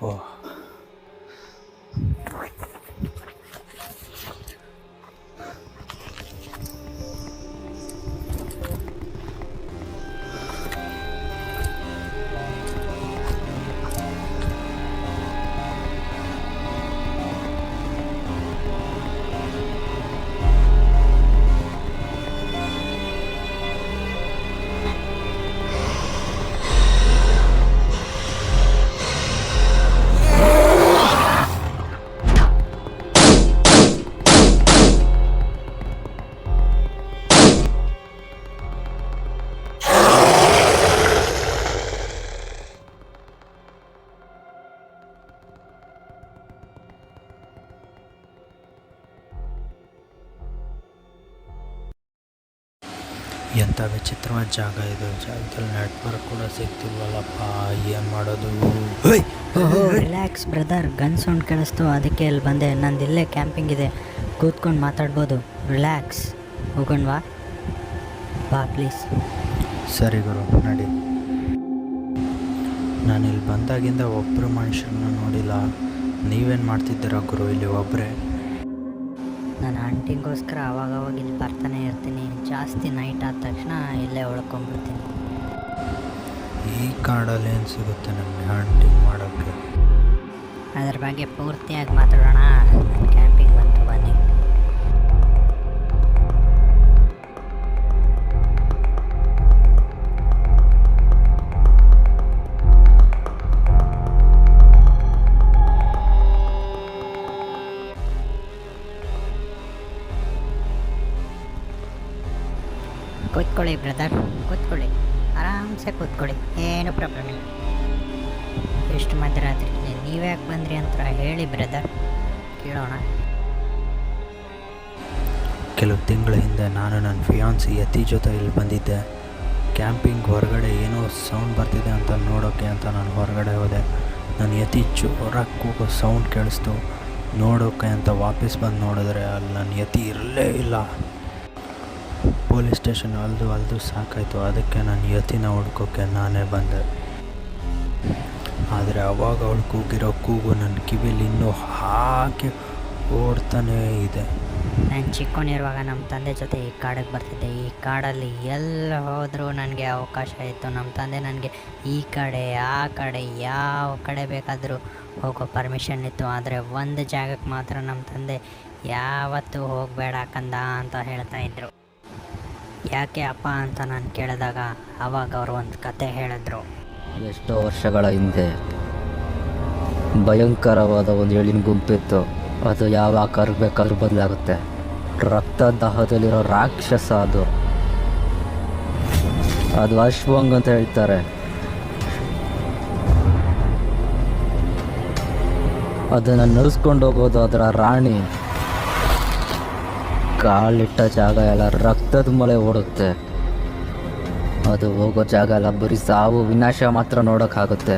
ಓಹ್, ಎಂಥ ವಿಚಿತ್ರವಾದ ಜಾಗ ಇದು. ಜಾಗದಲ್ಲಿ ನೆಟ್ವರ್ಕ್ ಕೂಡ ಸಿಗ್ತಿಲ್ವಲ್ಲಪ್ಪ, ಏನು ಮಾಡೋದು? ರಿಲ್ಯಾಕ್ಸ್ ಬ್ರದರ್, ಗನ್ ಸೌಂಡ್ ಕೇಳಿಸ್ತು, ಅದಕ್ಕೆ ಇಲ್ಲಿ ಬಂದೆ. ನಂದು ಇಲ್ಲೇ ಕ್ಯಾಂಪಿಂಗ್ ಇದೆ, ಕೂತ್ಕೊಂಡು ಮಾತಾಡ್ಬೋದು. ರಿಲ್ಯಾಕ್ಸ್, ಹೋಗೋಣವಾ? ಬಾ ಪ್ಲೀಸ್. ಸರಿ ಗುರು, ನಡಿ. ನಾನಿಲ್ಲಿ ಬಂದಾಗಿಂದ ಒಬ್ಬರು ಮನುಷ್ಯರನ್ನ ನೋಡಿಲ್ಲ. ನೀವೇನು ಮಾಡ್ತಿದ್ದೀರಾ ಗುರು ಇಲ್ಲಿ ಒಬ್ಬರೇ? ನಾನು ಹಂಟಿಂಗೋಸ್ಕರ ಅವಾಗವಾಗ ಇಲ್ಲಿ ಬರ್ತಾನೆ ಇರ್ತೀನಿ. ಜಾಸ್ತಿ ನೈಟ್ ಆದ ತಕ್ಷಣ ಇಲ್ಲೇ ಉಳ್ಕೊಂಡ್ಬಿಡ್ತೀನಿ. ಈ ಕಾಡಲ್ಲಿ ಏನು ಸಿಗುತ್ತೆ ನಮಗೆ ಹಂಟಿಂಗ್ ಮಾಡೋಕ್ಕೆ? ಅದ್ರ ಬಗ್ಗೆ ಪೂರ್ತಿಯಾಗಿ ಮಾತಾಡೋಣ. ನಾನು ಕ್ಯಾಂಪಿಂಗ್ ಬಂತು, ಬನ್ನಿ. ಕೂತ್ಕೊಳ್ಳಿ ಬ್ರದರ್, ಕೂತ್ಕೊಳ್ಳಿ, ಆರಾಮ್ಸೆ ಕೂತ್ಕೊಳ್ಳಿ, ಏನು ಪ್ರಾಬ್ಲಮ್ ಇಲ್ಲ. ಎಷ್ಟು ಮಧ್ಯರಾತ್ರಿ ನೀವೇ ಯಾಕೆ ಬಂದ್ರಿ ಅಂತ ಹೇಳಿ ಬ್ರದರ್, ಕೇಳೋಣ. ಕೆಲವು ತಿಂಗಳ ಹಿಂದೆ ನಾನು ನನ್ನ ಫಿಯಾನ್ಸಿ ಯತಿ ಜೊತೆ ಇಲ್ಲಿ ಬಂದಿದ್ದೆ. ಕ್ಯಾಂಪಿಂಗ್ ಹೊರಗಡೆ ಏನೋ ಸೌಂಡ್ ಬರ್ತಿದೆ ಅಂತ ನೋಡೋಕ್ಕೆ ಅಂತ ನಾನು ಹೊರಗಡೆ ಹೋದೆ. ನನ್ನ ಯತಿ ಜೋರಾಗಿ ಕೂಗೋ ಸೌಂಡ್ ಕೇಳಿಸ್ತು. ನೋಡೋಕ್ಕೆ ಅಂತ ವಾಪಸ್ ಬಂದು ನೋಡಿದ್ರೆ ಅಲ್ಲಿ ನನ್ನ ಯತಿ ಇರಲೇ ಇಲ್ಲ. ಪೊಲೀಸ್ ಸ್ಟೇಷನ್ ಅಲ್ದು ಸಾಕಾಯಿತು. ಅದಕ್ಕೆ ನಾನು ಯತಿನ ಹುಡ್ಕೋಕ್ಕೆ ನಾನೇ ಬಂದೆ. ಆದರೆ ಅವಾಗ ಅವಳು ಕೂಗಿರೋ ಕೂಗು ನನ್ನ ಕಿವಿಲಿ ಇನ್ನೂ ಹಾಗೆ ಓಡ್ತಾನೇ ಇದೆ. ನಾನು ಚಿಕ್ಕವನಿರುವಾಗ ನಮ್ಮ ತಂದೆ ಜೊತೆ ಈ ಕಾಡಿಗೆ ಬರ್ತಿದ್ದೆ. ಈ ಕಾಡಲ್ಲಿ ಎಲ್ಲ ಹೋದರೂ ನನಗೆ ಅವಕಾಶ ಇತ್ತು. ನಮ್ಮ ತಂದೆ ನನಗೆ ಈ ಕಡೆ ಆ ಕಡೆ ಯಾವ ಕಡೆ ಬೇಕಾದರೂ ಹೋಗೋ ಪರ್ಮಿಷನ್ ಇತ್ತು. ಆದರೆ ಒಂದು ಜಾಗಕ್ಕೆ ಮಾತ್ರ ನಮ್ಮ ತಂದೆ ಯಾವತ್ತೂ ಹೋಗಬೇಡ ಕಂದ ಅಂತ ಹೇಳ್ತಾಯಿದ್ರು. ಯಾಕೆ ಅಪ್ಪ ಅಂತ ನಾನು ಕೇಳಿದಾಗ ಆವಾಗ ಅವರು ಒಂದು ಕತೆ ಹೇಳಿದ್ರು. ಎಷ್ಟೋ ವರ್ಷಗಳ ಹಿಂದೆ ಭಯಂಕರವಾದ ಒಂದು ಎಳಿನ ಗುಂಪಿತ್ತು. ಅದು ಯಾವ ಆಕಾರಕ್ಕೆ ಬೇಕಾದ್ರೂ ಬದಲಾಗುತ್ತೆ. ರಕ್ತದಾಹದಲ್ಲಿರೋ ರಾಕ್ಷಸ ಅದು ಅಶ್ವಂಗ್ ಅಂತ ಹೇಳ್ತಾರೆ. ಅದನ್ನು ನಡೆಸ್ಕೊಂಡು ಹೋಗೋದು ಅದರ ರಾಣಿ. ಕಾಲಿಟ್ಟ ಜಾಗ ಎಲ್ಲ ರಕ್ತದ ಮಳೆ ಓಡುತ್ತೆ. ಅದು ಹೋಗೋ ಜಾಗ ಎಲ್ಲ ಬರೀ ಸಾವು ವಿನಾಶ ಮಾತ್ರ ನೋಡೋಕ್ಕಾಗುತ್ತೆ.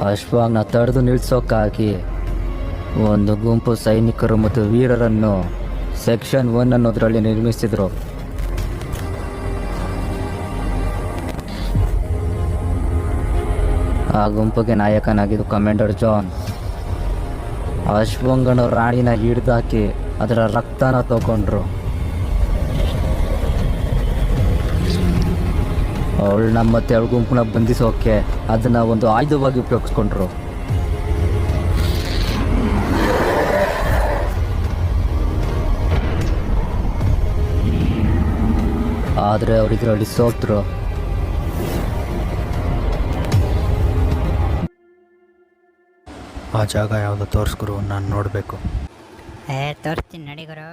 ಅಶ್ವಾಗ್ನ ತಡೆದು ನಿಲ್ಸೋಕ್ಕಾಗಿ ಒಂದು ಗುಂಪು ಸೈನಿಕರು ಮತ್ತು ವೀರರನ್ನು ಸೆಕ್ಷನ್ 1 ಅನ್ನೋದರಲ್ಲಿ ನಿರ್ಮಿಸಿದರು. ಆ ಗುಂಪಿಗೆ ನಾಯಕನಾಗಿದ್ದು ಕಮಾಂಡರ್ ಜಾನ್. ಅಶ್ವಂಗನ ರಾಣಿನ ಹಿಡ್ದಾಕಿ ಅದರ ರಕ್ತನ ತಗೊಂಡ್ರು. ಅವಳನ್ನ ಮತ್ತೆ ಅವಳ ಗುಂಪನ್ನ ಬಂಧಿಸೋಕೆ ಅದನ್ನು ಒಂದು ಆಯುಧವಾಗಿ ಉಪಯೋಗಿಸ್ಕೊಂಡ್ರು. ಆದರೆ ಅವ್ರು ಇದರಲ್ಲಿ ಸೋತರು. ಆ ಜಾಗ ಯಾವುದೋ ತೋರಿಸ್ಕೊರು, ನಾನು ನೋಡಬೇಕು. ತೋರಿಸ್ತೀನಿ ನಡಿಗರು.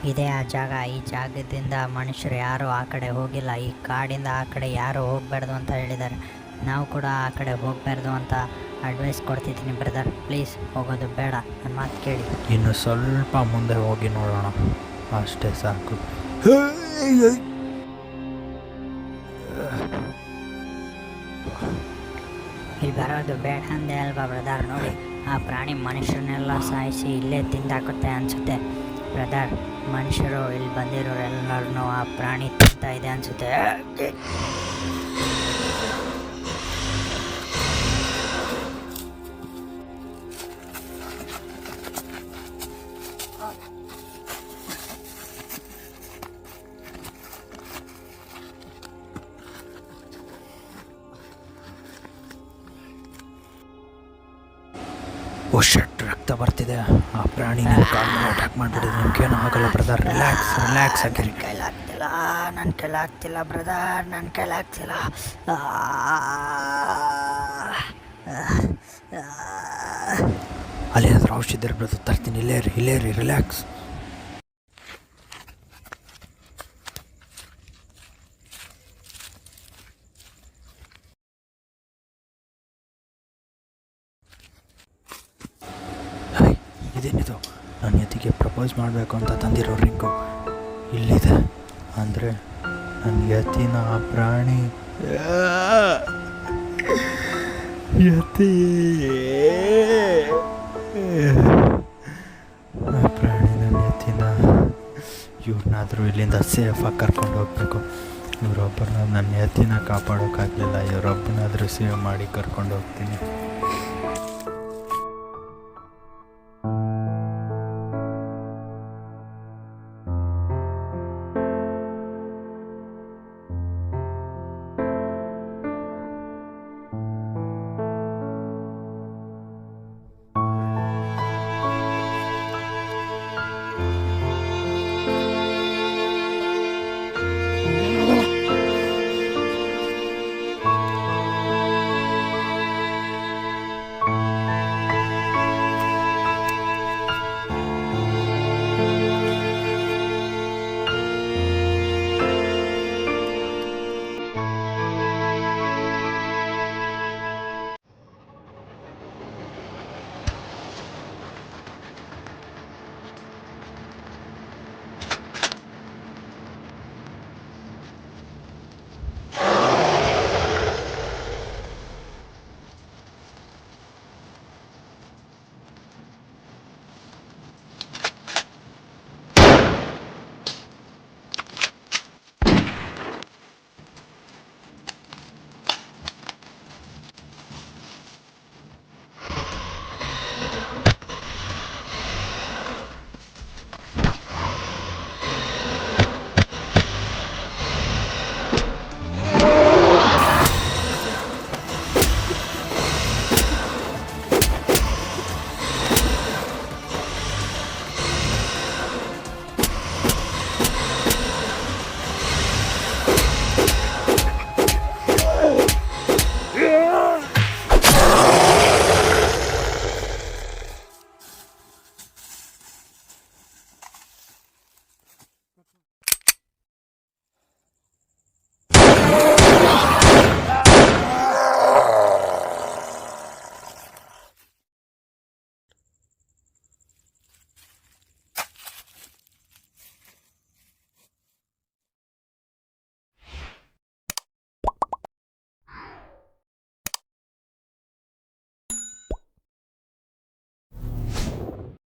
ಇದೇ ಆ ಜಾಗ. ಈ ಜಾಗದಿಂದ ಮನುಷ್ಯರು ಯಾರೂ ಆ ಕಡೆ ಹೋಗಿಲ್ಲ. ಈ ಕಾಡಿಂದ ಆ ಕಡೆ ಯಾರೂ ಹೋಗಬಾರ್ದು ಅಂತ ಹೇಳಿದ್ದಾರೆ. ನಾವು ಕೂಡ ಆ ಕಡೆ ಹೋಗಬಾರ್ದು ಅಂತ ಅಡ್ವೈಸ್ ಕೊಡ್ತಿದ್ದೀನಿ ಬ್ರದರ್. ಪ್ಲೀಸ್ ಹೋಗೋದು ಬೇಡ, ನನ್ನ ಮಾತು ಕೇಳಿ. ಇನ್ನು ಸ್ವಲ್ಪ ಮುಂದೆ ಹೋಗಿ ನೋಡೋಣ, ಅಷ್ಟೇ ಸಾಕು. ಇಲ್ಲಿ ಬರೋದು ಬೇಡ ಅಂದೆ ಅಲ್ವಾ ಬ್ರದರ್? ನೋಡಿ, ಆ ಪ್ರಾಣಿ ಮನುಷ್ಯರನ್ನೆಲ್ಲ ಸಾಯಿಸಿ ಇಲ್ಲೇ ತಿಂದಾಕುತ್ತೆ ಅನಿಸುತ್ತೆ ಬ್ರದರ್. ಮನುಷ್ಯರು ಇಲ್ಲಿ ಬಂದಿರೋರೆಲ್ಲರನ್ನೂ ಆ ಪ್ರಾಣಿ ತಿಂತಾ ಇದೆ ಅನಿಸುತ್ತೆ. ಓ ಶಟ್, ರಕ್ತ ಬರ್ತಿದೆ. ಆ ಪ್ರಾಣಿ ನೀವು ಕಾಲಲ್ಲಿ ಅಟ್ಯಾಕ್ ಮಾಡಿಬಿಡಿದ್ರೆ ನಿಮ್ಗೇನು ಆಗಲ್ಲ ಬ್ರದರ್. ರಿಲ್ಯಾಕ್ಸ್ ಆಗಿರಿ. ನನ್ನ ಕೈಲಾಗ್ತಿಲ್ಲ ಬ್ರದರ್, ನನ್ನ ಕೈಲಾಗ್ತಿಲ್ಲ. ಅಲ್ಲಿ ಏನಾದರೂ ಔಷಧಿ ಇರ್ಬೋದು, ತರ್ತೀನಿ. ಇಲ್ಲೇ ರೀ, ರಿಲ್ಯಾಕ್ಸ್. ಇದೇನಿದು? ನನ್ನ ಯತಿಗೆ ಪ್ರಪೋಸ್ ಮಾಡಬೇಕು ಅಂತ ತಂದಿರೋ ರಿಂಗು ಇಲ್ಲಿದೆ. ಅಂದರೆ ನನ್ನ ಯತಿನ ಆ ಪ್ರಾಣಿ ಯತಿ ಆ ಪ್ರಾಣಿ ನನ್ನ ಯತಿನ ಇವ್ರನ್ನಾದರೂ ಇಲ್ಲಿಂದ ಸೇಫಾಗಿ ಕರ್ಕೊಂಡು ಹೋಗ್ಬೇಕು. ಇವರೊಬ್ಬರನ್ನ ನನ್ನ ಯತಿನ ಕಾಪಾಡೋಕ್ಕಾಗಲಿಲ್ಲ, ಇವರೊಬ್ಬನಾದರೂ ಸೇವ್ ಮಾಡಿ ಕರ್ಕೊಂಡು ಹೋಗ್ತೀನಿ.